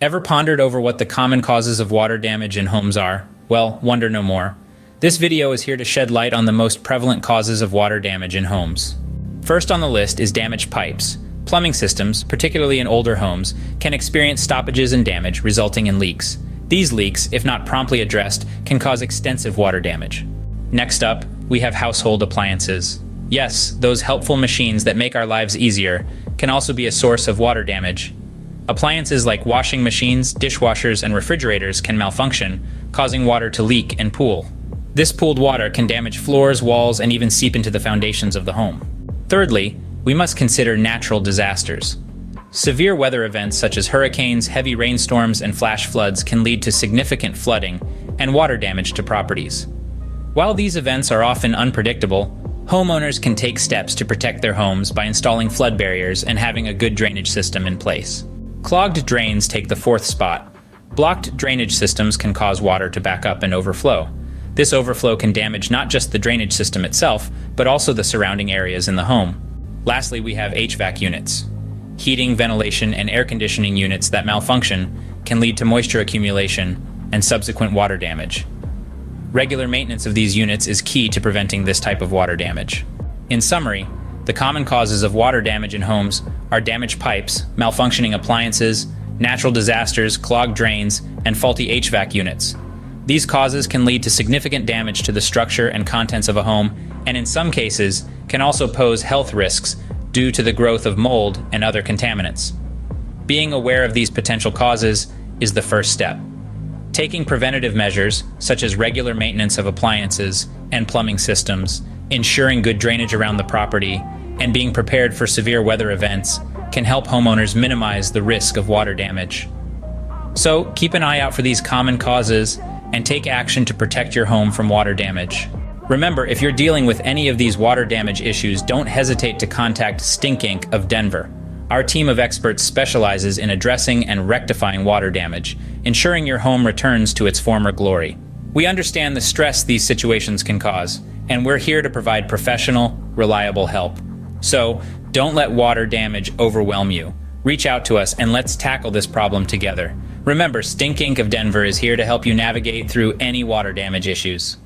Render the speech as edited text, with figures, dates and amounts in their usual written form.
Ever pondered over what the common causes of water damage in homes are? Well, wonder no more. This video is here to shed light on the most prevalent causes of water damage in homes. First on the list is damaged pipes. Plumbing systems, particularly in older homes, can experience stoppages and damage, resulting in leaks. These leaks, if not promptly addressed, can cause extensive water damage. Next up, we have household appliances. Yes, those helpful machines that make our lives easier can also be a source of water damage. Appliances like washing machines, dishwashers, and refrigerators can malfunction, causing water to leak and pool. This pooled water can damage floors, walls, and even seep into the foundations of the home. Thirdly, we must consider natural disasters. Severe weather events such as hurricanes, heavy rainstorms, and flash floods can lead to significant flooding and water damage to properties. While these events are often unpredictable, homeowners can take steps to protect their homes by installing flood barriers and having a good drainage system in place. Clogged drains take the fourth spot. Blocked drainage systems can cause water to back up and overflow. This overflow can damage not just the drainage system itself, but also the surrounding areas in the home. Lastly, we have HVAC units. Heating, ventilation, and air conditioning units that malfunction can lead to moisture accumulation and subsequent water damage. Regular maintenance of these units is key to preventing this type of water damage. In summary, the common causes of water damage in homes are damaged pipes, malfunctioning appliances, natural disasters, clogged drains, and faulty HVAC units. These causes can lead to significant damage to the structure and contents of a home, and in some cases, can also pose health risks due to the growth of mold and other contaminants. Being aware of these potential causes is the first step. Taking preventative measures, such as regular maintenance of appliances and plumbing systems, ensuring good drainage around the property, and being prepared for severe weather events can help homeowners minimize the risk of water damage. So, keep an eye out for these common causes and take action to protect your home from water damage. Remember, if you're dealing with any of these water damage issues, don't hesitate to contact StinkInc of Denver. Our team of experts specializes in addressing and rectifying water damage, ensuring your home returns to its former glory. We understand the stress these situations can cause, and we're here to provide professional, reliable help. So, don't let water damage overwhelm you. Reach out to us and let's tackle this problem together. Remember, StinkInc of Denver is here to help you navigate through any water damage issues.